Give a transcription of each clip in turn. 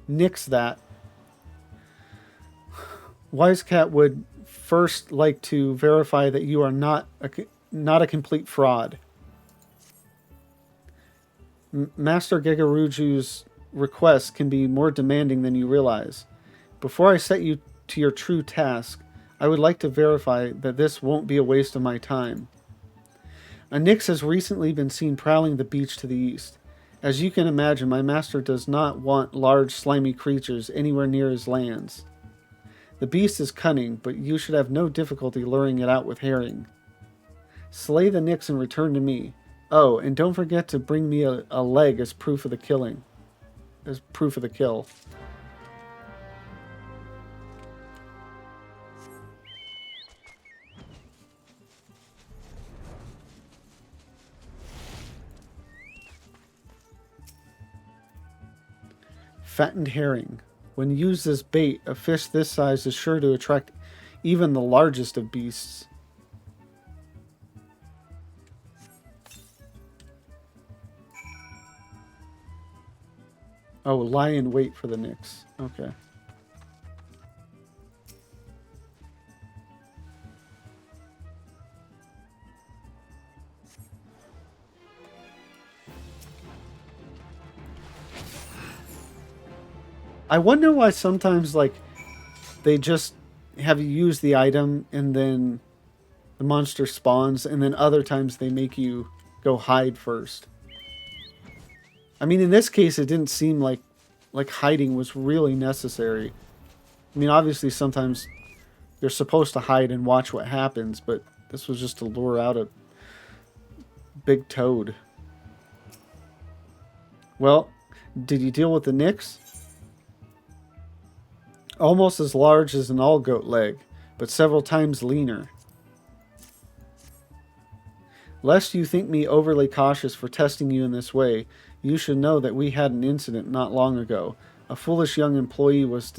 Nix that. Wisecat would first like to verify that you are not a complete fraud. Master Gegaruju's requests can be more demanding than you realize. Before I set you to your true task, I would like to verify that this won't be a waste of my time. A Nyx has recently been seen prowling the beach to the east. As you can imagine, my master does not want large, slimy creatures anywhere near his lands. The beast is cunning, but you should have no difficulty luring it out with herring. Slay the Nyx and return to me. Oh, and don't forget to bring me a leg as proof of the killing. As proof of the kill. Fattened herring. When used as bait, a fish this size is sure to attract even the largest of beasts. Oh, lie in wait for the Nyx. Okay. I wonder why sometimes, like, they just have you use the item and then the monster spawns, and then other times they make you go hide first. I mean, in this case, it didn't seem like hiding was really necessary. I mean, obviously, sometimes you're supposed to hide and watch what happens, but this was just to lure out a big toad. Well, did you deal with the Nyx? Almost as large as an all goat leg, but several times leaner. Lest you think me overly cautious for testing you in this way, you should know that we had an incident not long ago. A foolish young employee was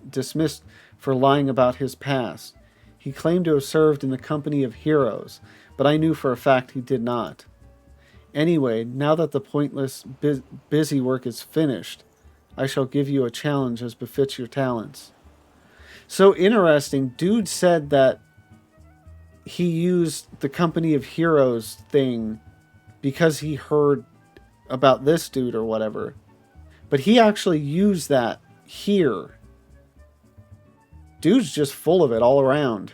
dismissed for lying about his past. He claimed to have served in the company of heroes, but I knew for a fact he did not. Anyway, now that the pointless, busy work is finished, I shall give you a challenge as befits your talents. So interesting. Dude said that he used the company of heroes thing because he heard about this dude or whatever. But he actually used that here. Dude's just full of it all around.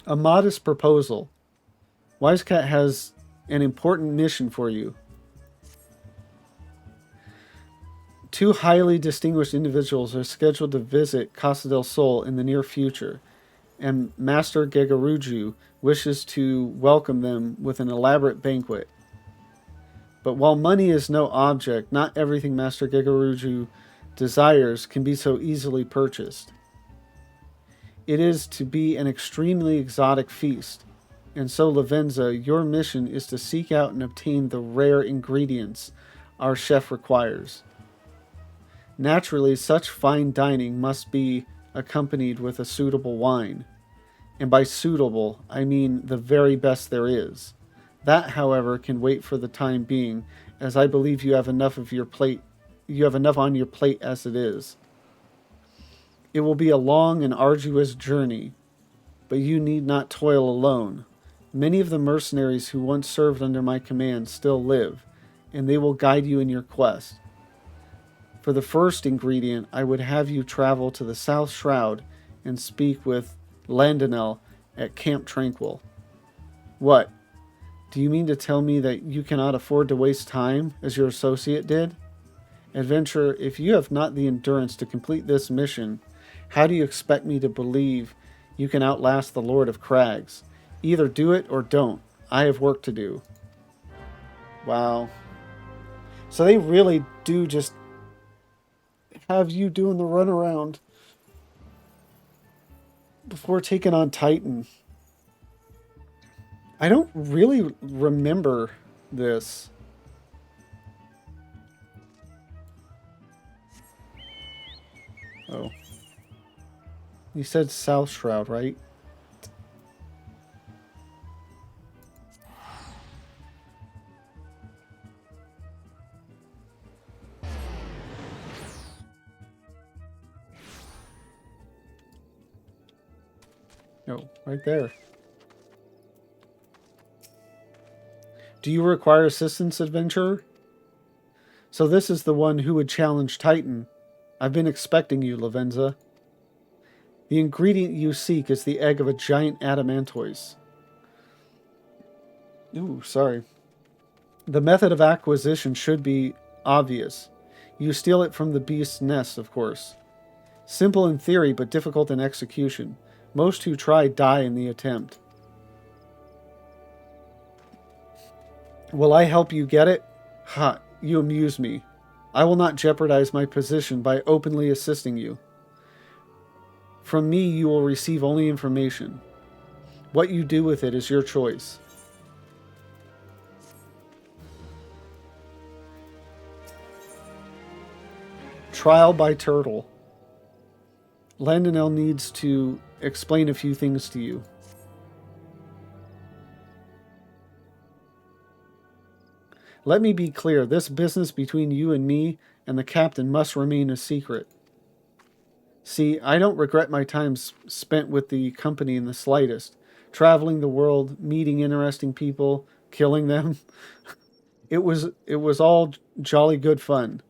A modest proposal. Wisecat has an important mission for you. Two highly distinguished individuals are scheduled to visit Casa del Sol in the near future, and Master Gegaruju wishes to welcome them with an elaborate banquet. But while money is no object, not everything Master Gegaruju desires can be so easily purchased. It is to be an extremely exotic feast, and so Lavenza, your mission is to seek out and obtain the rare ingredients our chef requires. Naturally, such fine dining must be accompanied with a suitable wine. And by suitable, I mean the very best there is. That, however, can wait for the time being, as I believe you have enough on your plate as it is. It will be a long and arduous journey, but you need not toil alone. Many of the mercenaries who once served under my command still live, and they will guide you in your quest. For the first ingredient, I would have you travel to the South Shroud and speak with Landonel at Camp Tranquil. What? Do you mean to tell me that you cannot afford to waste time, as your associate did? Adventurer, if you have not the endurance to complete this mission, how do you expect me to believe you can outlast the Lord of Crags? Either do it or don't. I have work to do. Wow. So they really do just have you doing the runaround before taking on Titan. I don't really remember this. Oh. You said South Shroud, right? Oh, right there. Do you require assistance, adventurer? So this is the one who would challenge Titan. I've been expecting you, Lavenza. The ingredient you seek is the egg of a giant adamantoise. Ooh, sorry. The method of acquisition should be obvious. You steal it from the beast's nest, of course. Simple in theory, but difficult in execution. Most who try die in the attempt. Will I help you get it? Ha, you amuse me. I will not jeopardize my position by openly assisting you. From me, you will receive only information. What you do with it is your choice. Trial by Turtle. Landonell needs to explain a few things to you. Let me be clear, this business between you and me and the captain must remain a secret. See, I don't regret my time spent with the company in the slightest. Traveling the world, meeting interesting people, killing them. It was all jolly good fun.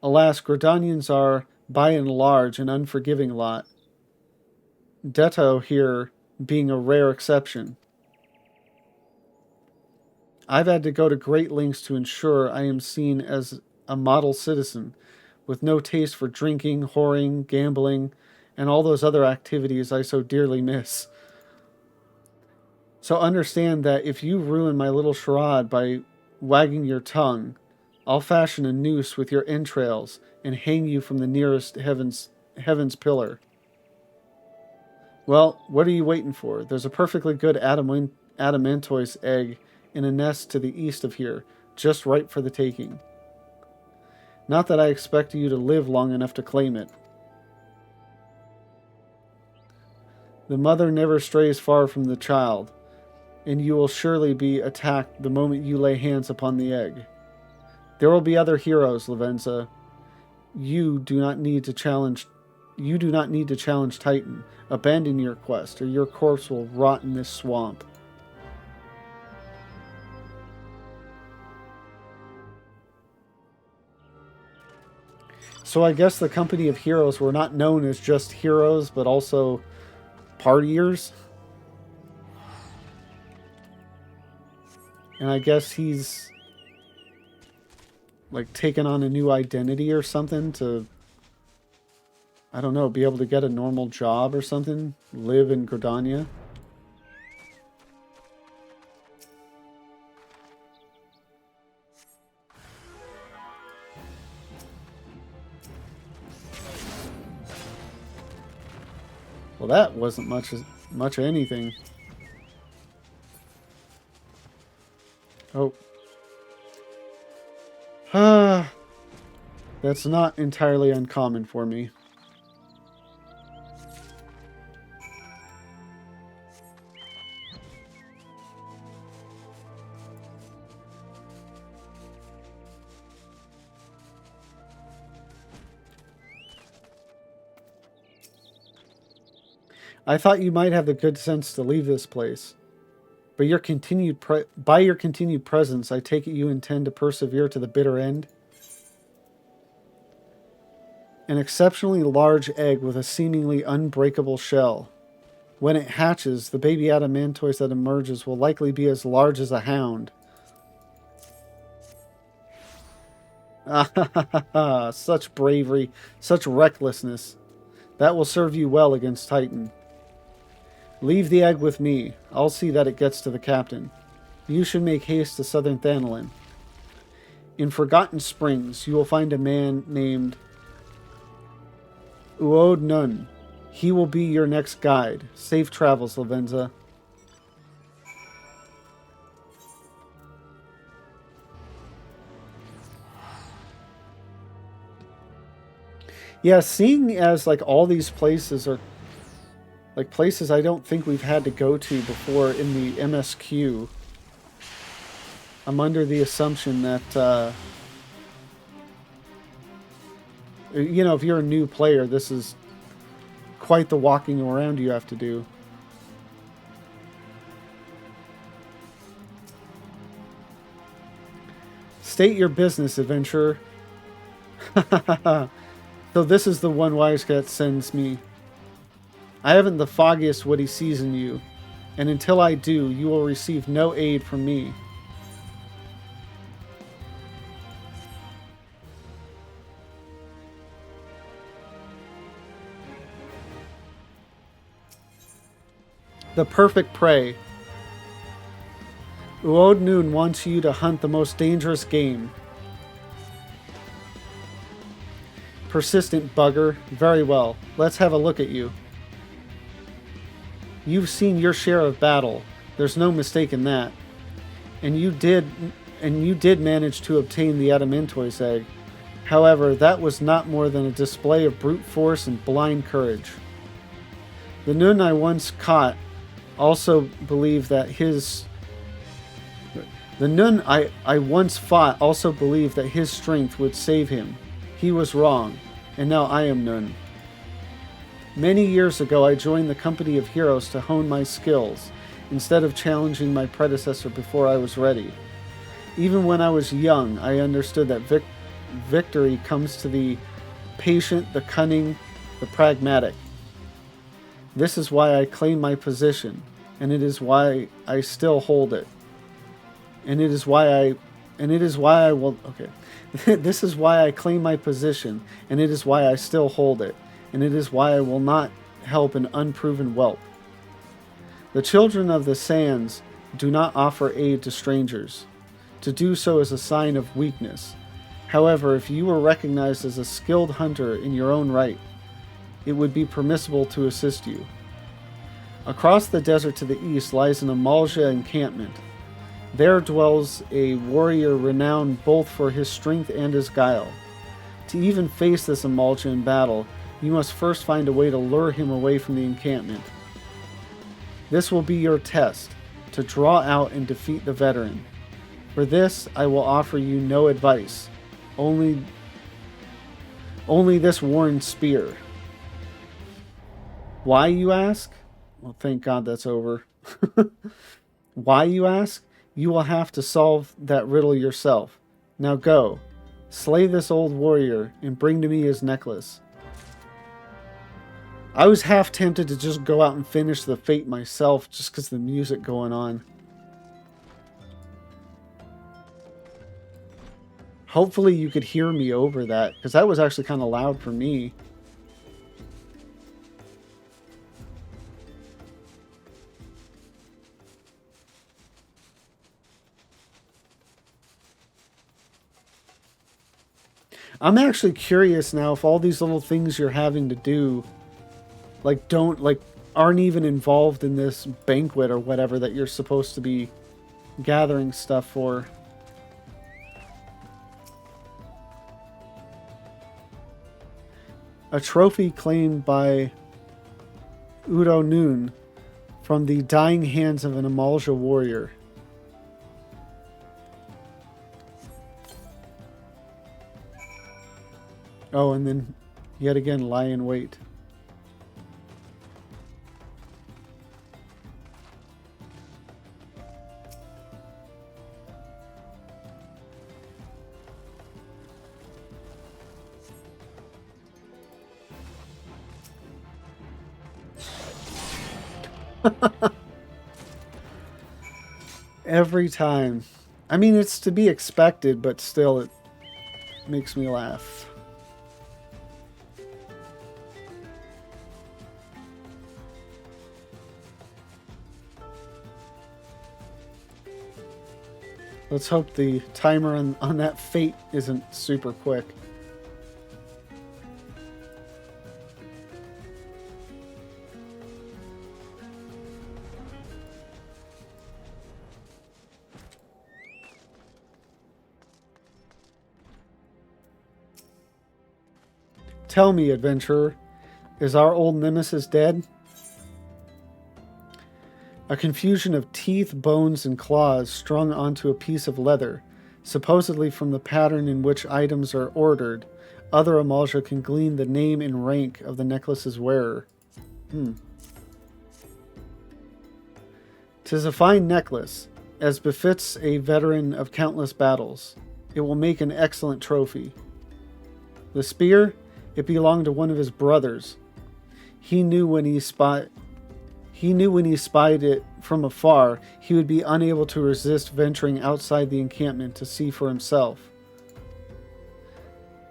Alas, Grodanians are, by and large, an unforgiving lot. Detto here being a rare exception. I've had to go to great lengths to ensure I am seen as a model citizen, with no taste for drinking, whoring, gambling, and all those other activities I so dearly miss. So understand that if you ruin my little charade by wagging your tongue, I'll fashion a noose with your entrails and hang you from the nearest heaven's pillar. Well, what are you waiting for? There's a perfectly good adamantoise egg in a nest to the east of here, just right for the taking. Not that I expect you to live long enough to claim it. The mother never strays far from the child, and you will surely be attacked the moment you lay hands upon the egg. There will be other heroes, Lavenza. You do not need to challenge Titan. Abandon your quest, or your corpse will rot in this swamp. So I guess the company of heroes were not known as just heroes, but also partiers. And I guess he's like taken on a new identity or something to, I don't know, be able to get a normal job or something, live in Grodania. Well, that wasn't much of anything. Oh. That's not entirely uncommon for me. I thought you might have the good sense to leave this place. But by your continued presence, I take it you intend to persevere to the bitter end? An exceptionally large egg with a seemingly unbreakable shell. When it hatches, the baby adamantoise that emerges will likely be as large as a hound. Ah, such bravery, such recklessness. That will serve you well against Titan. Leave the egg with me. I'll see that it gets to the captain. You should make haste to southern Thanalin. In Forgotten Springs, you will find a man named Uod Nun. He will be your next guide. Safe travels, Lavenza. Yeah, seeing as like all these places are like places I don't think we've had to go to before in the MSQ, I'm under the assumption that you know, if you're a new player, this is quite the walking around you have to do. State your business, adventurer. So this is the one Wisecat sends me. I haven't the foggiest what he sees in you, and until I do, you will receive no aid from me. The perfect prey. Uodnun wants you to hunt the most dangerous game. Persistent bugger. Very well. Let's have a look at you. You've seen your share of battle. There's no mistake in that. And you did manage to obtain the Adamantoise egg. However, that was not more than a display of brute force and blind courage. The Nun I once caught also believed that his... The Nun I once fought also believed that his strength would save him. He was wrong, and now I am Nun. Many years ago, I joined the company of heroes to hone my skills, instead of challenging my predecessor before I was ready. Even when I was young, I understood that victory comes to the patient, the cunning, the pragmatic. This is why I claim my position, and it is why I still hold it. This is why I claim my position, and it is why I still hold it, and it is why I will not help an unproven whelp. The children of the sands do not offer aid to strangers. To do so is a sign of weakness. However, if you were recognized as a skilled hunter in your own right, it would be permissible to assist you. Across the desert to the east lies an Amalja encampment. There dwells a warrior renowned both for his strength and his guile. To even face this Amalja in battle, you must first find a way to lure him away from the encampment. This will be your test, to draw out and defeat the veteran. For this, I will offer you no advice, only this worn spear. Why, you ask? Well, thank God that's over. Why, you ask? You will have to solve that riddle yourself. Now go, slay this old warrior, and bring to me his necklace. I was half tempted to just go out and finish the fate myself, just because the music going on. Hopefully you could hear me over that, because that was actually kind of loud for me. I'm actually curious now if all these little things you're having to do aren't even involved in this banquet or whatever that you're supposed to be gathering stuff for. A trophy claimed by Uodnun from the dying hands of an Amalja warrior. Oh, and then yet again lie in wait. Every time. I mean, it's to be expected, but still it makes me laugh. Let's hope the timer on that fate isn't super quick. Tell me, adventurer, is our old nemesis dead? A confusion of teeth, bones, and claws strung onto a piece of leather, supposedly from the pattern in which items are ordered. Other Amalja can glean the name and rank of the necklace's wearer. 'Tis a fine necklace, as befits a veteran of countless battles. It will make an excellent trophy. The spear, it belonged to one of his brothers. He knew when he spied it from afar, he would be unable to resist venturing outside the encampment to see for himself.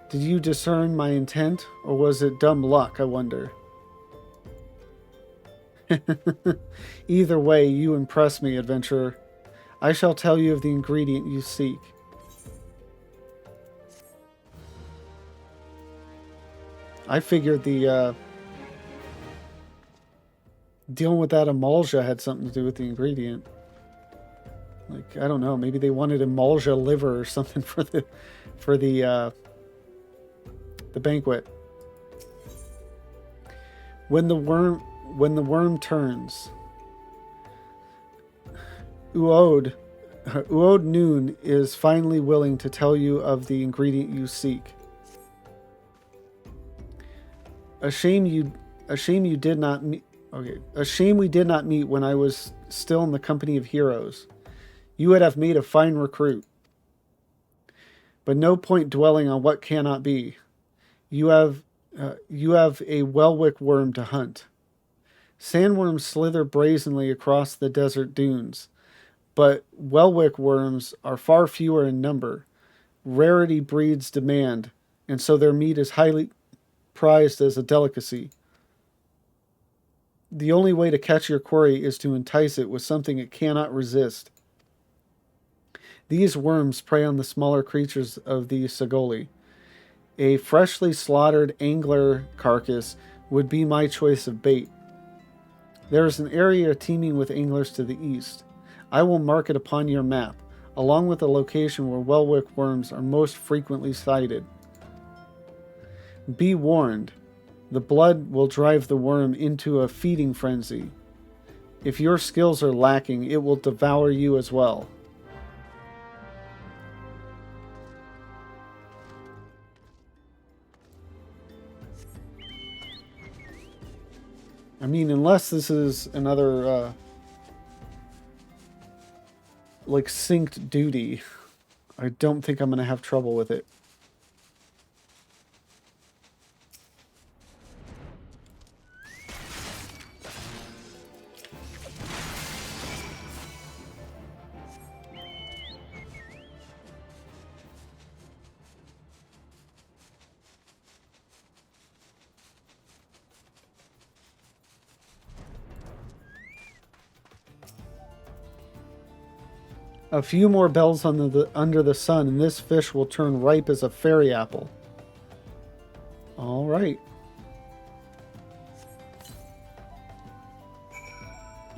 Did you discern my intent, or was it dumb luck, I wonder? Either way, you impress me, adventurer. I shall tell you of the ingredient you seek. I figured the dealing with that emulsia had something to do with the ingredient. Like, I don't know, maybe they wanted emulsia liver or something for the banquet. When the worm turns, Uod Noon is finally willing to tell you of the ingredient you seek. A shame we did not meet when I was still in the company of heroes. You would have made a fine recruit. But no point dwelling on what cannot be. You have a Welwick worm to hunt. Sandworms slither brazenly across the desert dunes, but Welwick worms are far fewer in number. Rarity breeds demand, and so their meat is highly prized as a delicacy. The only way to catch your quarry is to entice it with something it cannot resist. These worms prey on the smaller creatures of the Sagoli. A freshly slaughtered angler carcass would be my choice of bait. There is an area teeming with anglers to the east. I will mark it upon your map, along with the location where Welwick worms are most frequently sighted. Be warned, the blood will drive the worm into a feeding frenzy. If your skills are lacking, it will devour you as well. I mean, unless this is another, like, synced duty, I don't think I'm going to have trouble with it. A few more bells under the sun, and this fish will turn ripe as a fairy apple. All right.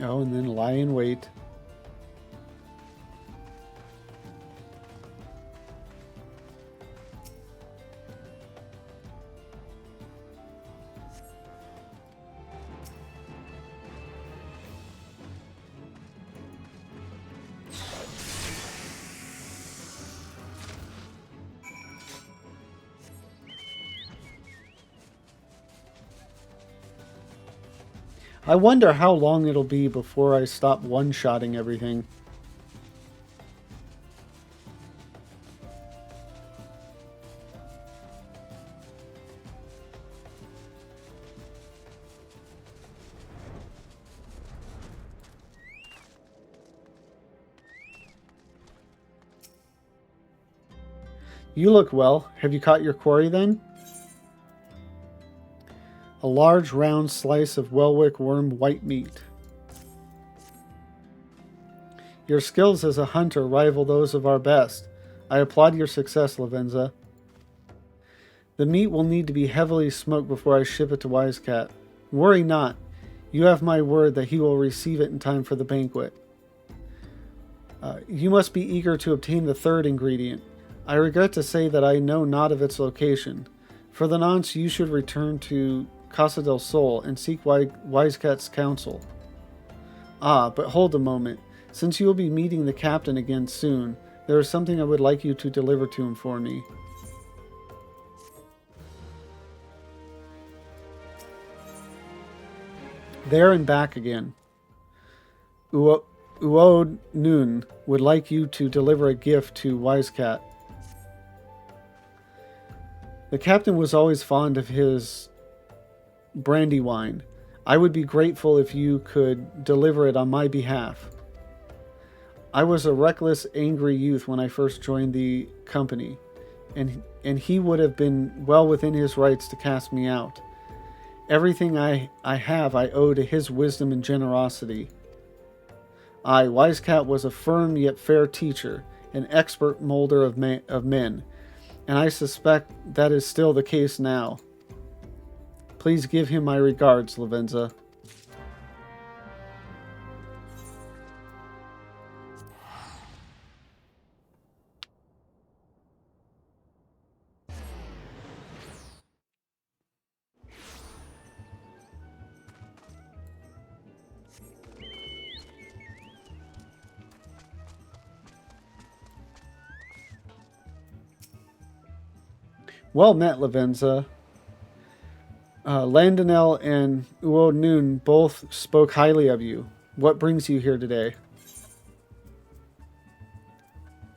Oh, and then lie in wait. I wonder how long it'll be before I stop one-shotting everything. You look well. Have you caught your quarry then? A large round slice of Welwick worm white meat. Your skills as a hunter rival those of our best. I applaud your success, Lavenza. The meat will need to be heavily smoked before I ship it to Wisecat. Worry not. You have my word that he will receive it in time for the banquet. You must be eager to obtain the third ingredient. I regret to say that I know not of its location. For the nonce, you should return to Casa del Sol and seek Wisecat's counsel. Ah, but hold a moment. Since you will be meeting the captain again soon, there is something I would like you to deliver to him for me. There and back again. Uo Noon would like you to deliver a gift to Wisecat. The captain was always fond of his brandy wine. I would be grateful if you could deliver it on my behalf. I was a reckless, angry youth when I first joined the company, and he would have been well within his rights to cast me out. Everything I have I owe to his wisdom and generosity. Wisecat was a firm yet fair teacher, an expert molder of men, and I suspect that is still the case now. Please give him my regards, Lavenza. Well met, Lavenza. Landonel and Uo Noon both spoke highly of you. What brings you here today?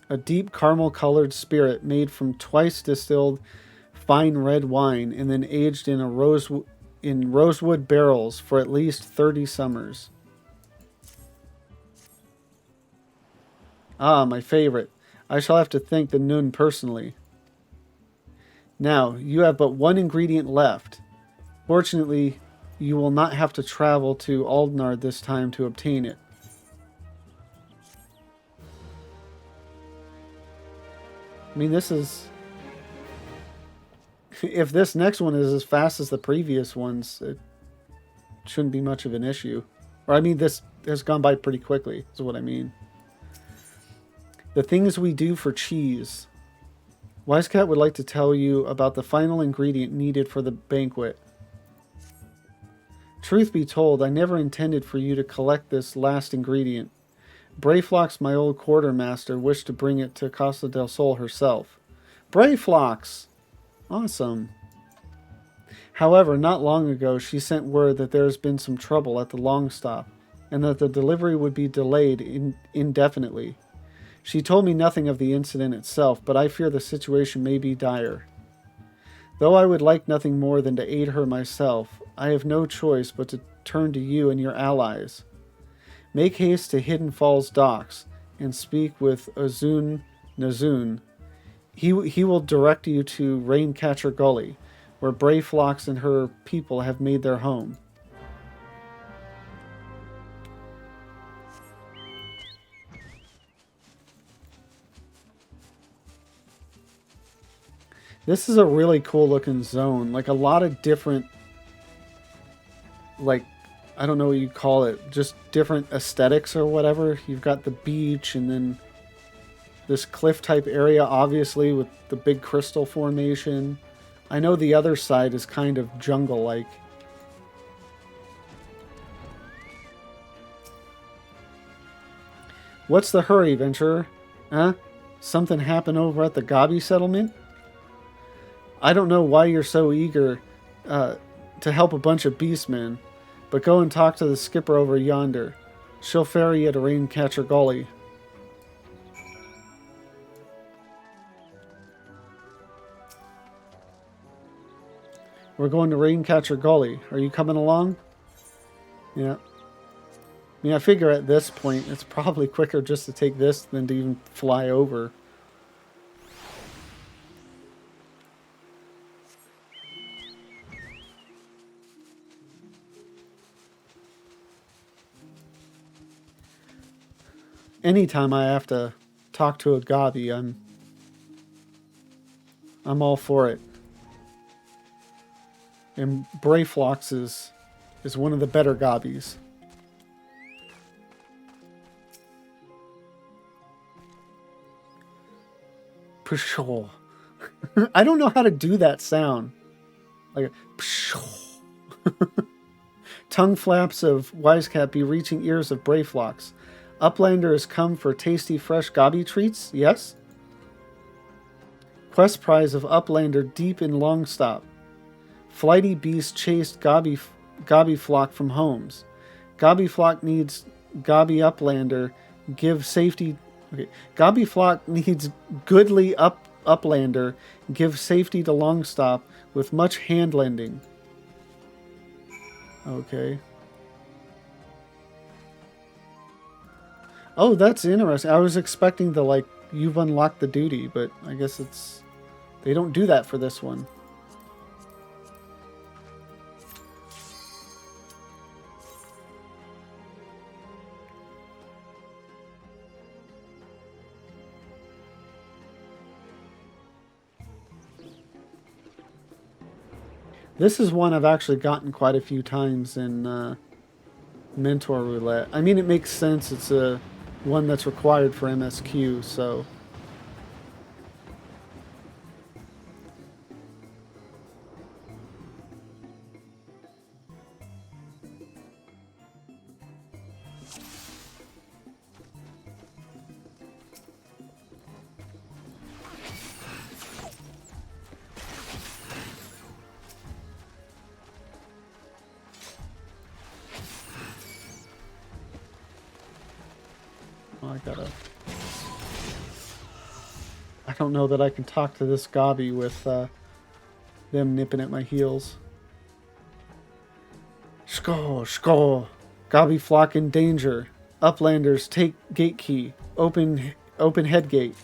A deep caramel-colored spirit made from twice distilled fine red wine and then aged in rosewood barrels for at least 30 summers. Ah, my favorite. I shall have to thank the Noon personally. Now, you have but one ingredient left. Fortunately, you will not have to travel to Aldnard this time to obtain it. I mean, this is... If this next one is as fast as the previous ones, it shouldn't be much of an issue. Or, I mean, this has gone by pretty quickly, is what I mean. The things we do for cheese. Wisecat would like to tell you about the final ingredient needed for the banquet. Truth be told, I never intended for you to collect this last ingredient. Brayflox, my old quartermaster, wished to bring it to Costa del Sol herself. Brayflox! Awesome. However, not long ago, she sent word that there has been some trouble at the long stop, and that the delivery would be delayed indefinitely. She told me nothing of the incident itself, but I fear the situation may be dire. Though I would like nothing more than to aid her myself, I have no choice but to turn to you and your allies. Make haste to Hidden Falls docks and speak with Azun Nazun. He will direct you to Raincatcher Gully, where Brayflox and her people have made their home. This is a really cool looking zone. Like a lot of different, like, I don't know what you call it, just different aesthetics or whatever. You've got the beach and then this cliff type area, obviously, with the big crystal formation. I know the other side is kind of jungle-like. What's the hurry, Venturer? Huh? Something happened over at the Gabi settlement? I don't know why you're so eager to help a bunch of beastmen, but go and talk to the skipper over yonder. She'll ferry you to Raincatcher Gully. We're going to Raincatcher Gully. Are you coming along? Yeah. I mean, I figure at this point it's probably quicker just to take this than to even fly over. Anytime I have to talk to a Gabi, I'm all for it. And Brayflox is one of the better Gabis. Pshol. I don't know how to do that sound. Like pshol. Tongue flaps of Wisecat be reaching ears of Brayflox. Uplander has come for tasty fresh Gabi treats, yes? Quest prize of Uplander deep in Longstop. Flighty beast chased Gabi Gobby flock from homes. Gobby flock needs Gobby uplander. Give safety. Okay. Gobby flock needs goodly uplander. Give safety to Longstop with much hand lending. Okay. Oh, that's interesting. I was expecting the, like, you've unlocked the duty, but I guess it's... They don't do that for this one. This is one I've actually gotten quite a few times in Mentor Roulette. I mean, it makes sense. It's a one that's required for MSQ, so... Oh, I don't know that I can talk to this Gobby with them nipping at my heels. Sko, sko. Gobby flock in danger. Uplanders take gate key. Open head gate.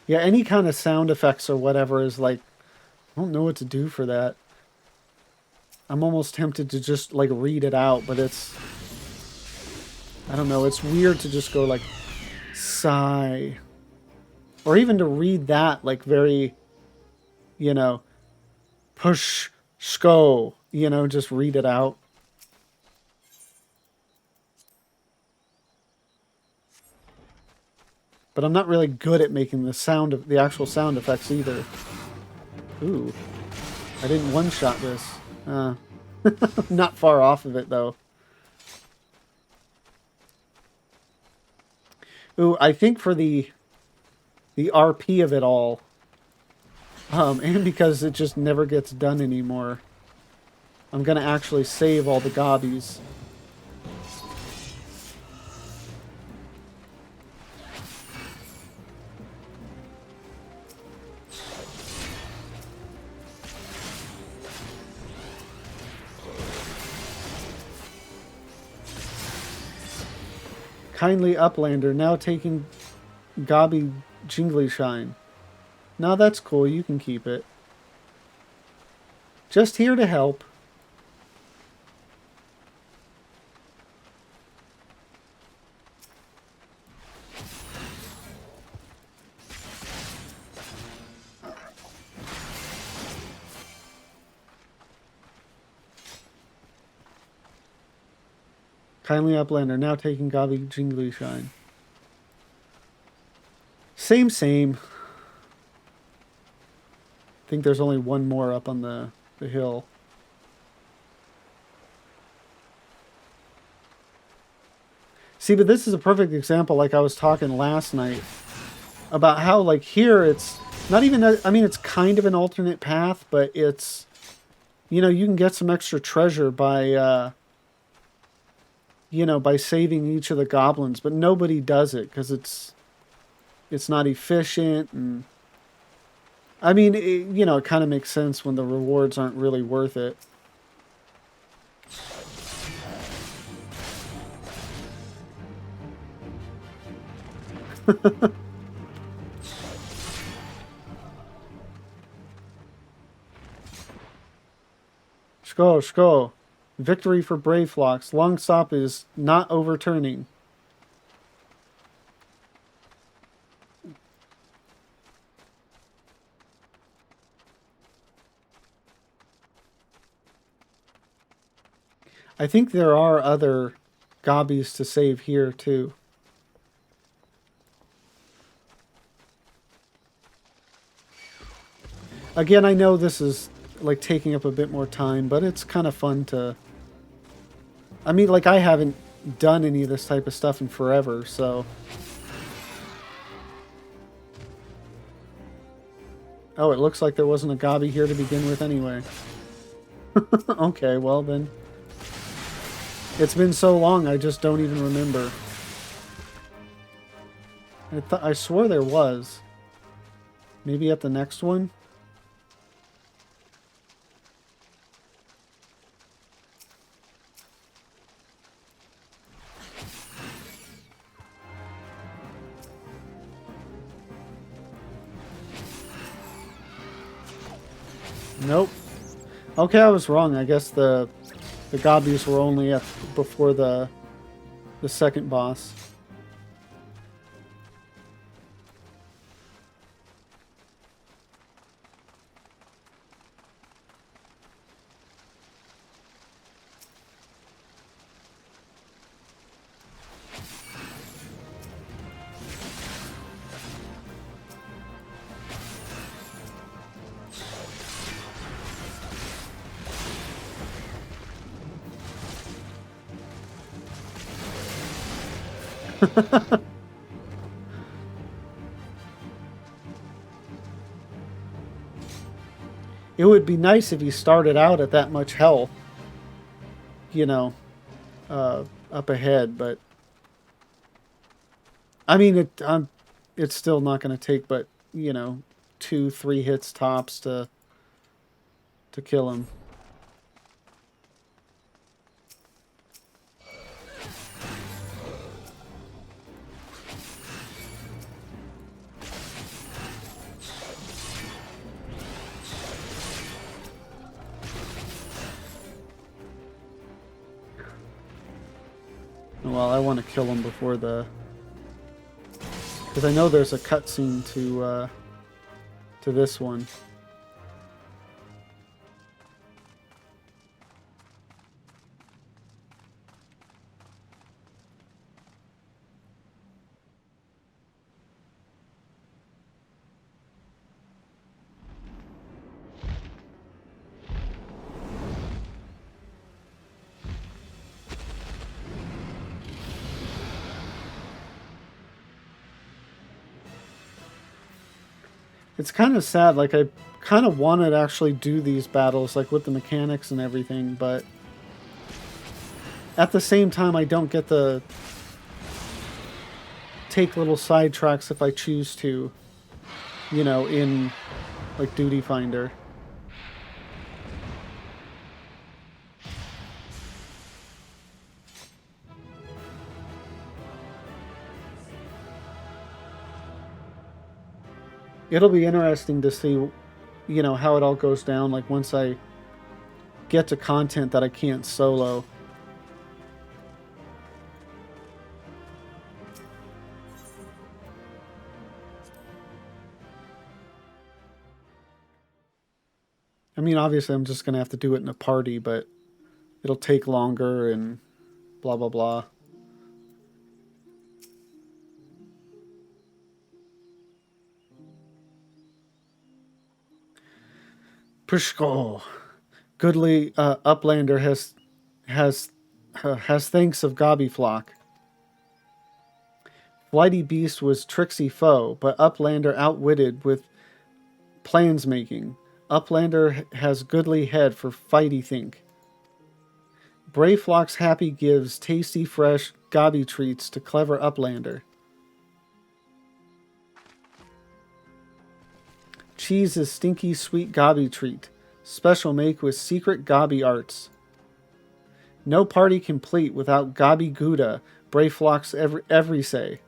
Yeah, any kind of sound effects or whatever is like, I don't know what to do for that. I'm almost tempted to just like read it out, but it's, I don't know, it's weird to just go like, sigh. Or even to read that like very, you know, push, sko, you know, just read it out. But I'm not really good at making the actual sound effects either. Ooh, I didn't one-shot this. Not far off of it though. Ooh, I think for the RP of it all, and because it just never gets done anymore, I'm gonna actually save all the gobbies. Kindly Uplander, now taking Gobby Jingly Shine. Now that's cool, you can keep it. Just here to help. Kindly Uplander, now taking Gobby Jingly Shine. Same. I think there's only one more up on the hill. See, but this is a perfect example, like I was talking last night, about how, like, here it's not even, I mean, it's kind of an alternate path, but it's, you know, you can get some extra treasure by, you know, by saving each of the goblins, but nobody does it because it's not efficient, and I mean, you know, it kind of makes sense when the rewards aren't really worth it. Sko. Victory for Brave Flocks. Longstop is not overturning. I think there are other gobbies to save here, too. Again, I know this is, like, taking up a bit more time, but it's kind of fun to... I mean, like, I haven't done any of this type of stuff in forever, so... Oh, it looks like there wasn't a Gabi here to begin with anyway. Okay, well then. It's been so long, I just don't even remember. I swore there was. Maybe at the next one? Nope. Okay, I was wrong. I guess the Gabis were only at before the second boss. It would be nice if he started out at that much health, you know, up ahead, but I mean, it's still not going to take but, 2-3 hits tops to kill him. Well, I want to kill him before because I know there's a cutscene to this one. It's kind of sad. Like, I kind of wanted to actually do these battles, like, with the mechanics and everything, but at the same time, I don't get to take little sidetracks if I choose to, in, like, Duty Finder. It'll be interesting to see, how it all goes down, like, once I get to content that I can't solo. I mean, obviously, I'm just going to have to do it in a party, but it'll take longer and blah, blah, blah. Pushko. Goodly Uplander has thanks of Gabi flock. Flighty Beast was tricksy foe, but Uplander outwitted with plans making. Uplander has goodly head for fighty think. Brave Flock's happy gives tasty fresh Gabi treats to clever Uplander. Cheese is stinky sweet Gabi treat. Special make with secret Gabi arts. No party complete without Gabi Gouda. Brave Flock's every say.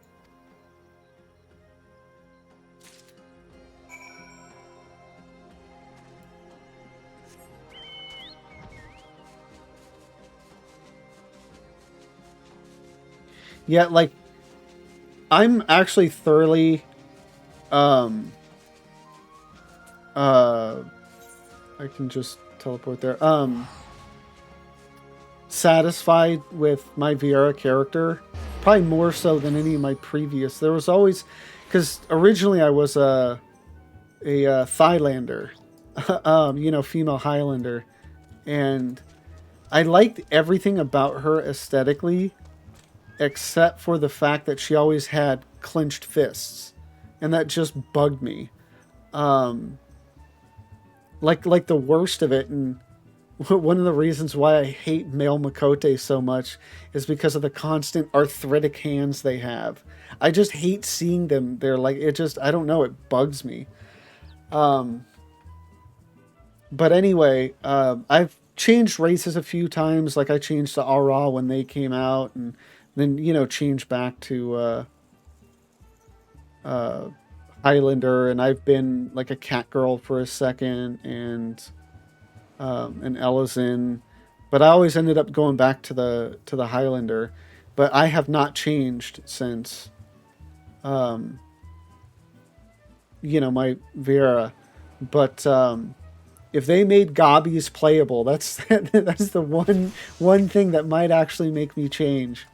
Yeah, like, I'm actually thoroughly, I can just teleport there, satisfied with my Viera character, probably more so than any of my previous. There was always, because originally I was a Thailander, female Highlander, and I liked everything about her aesthetically, except for the fact that she always had clenched fists, and that just bugged me. like the worst of it. And one of the reasons why I hate male Makote so much is because of the constant arthritic hands they have. I just hate seeing them. They're like, it just, I don't know, it bugs me. Um, but anyway, I've changed races a few times. Like I changed to Ara when they came out, and then changed back to uh, Highlander, and I've been like a cat girl for a second, and an Eorzean, but I always ended up going back to the Highlander. But I have not changed since, um, my Vera. But if they made Gobbies playable, that's that's the one thing that might actually make me change.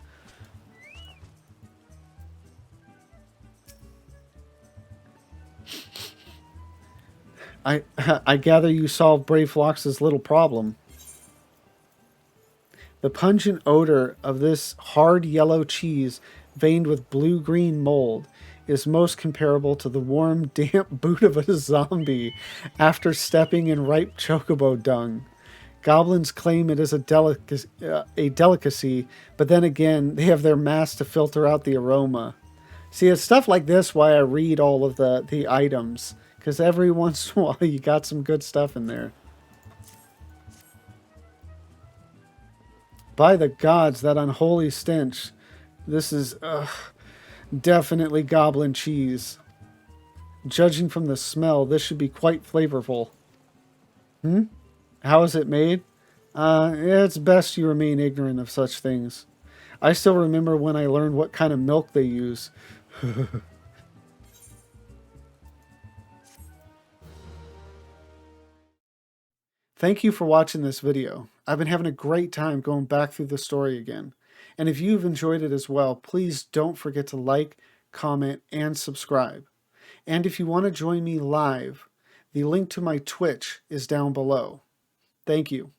I I gather you solved Brave Flox's little problem. The pungent odor of this hard yellow cheese veined with blue green mold is most comparable to the warm, damp boot of a zombie after stepping in ripe chocobo dung. Goblins claim it is a delicacy, but then again, they have their masks to filter out the aroma. See, it's stuff like this why I read all of the items, because every once in a while you got some good stuff in there. By the gods, that unholy stench. This is definitely goblin cheese. Judging from the smell, this should be quite flavorful. Hmm? How is it made? It's best you remain ignorant of such things. I still remember when I learned what kind of milk they use. Thank you for watching this video. I've been having a great time going back through the story again. And if you've enjoyed it as well, please don't forget to like, comment, and subscribe. And if you want to join me live, the link to my Twitch is down below. Thank you.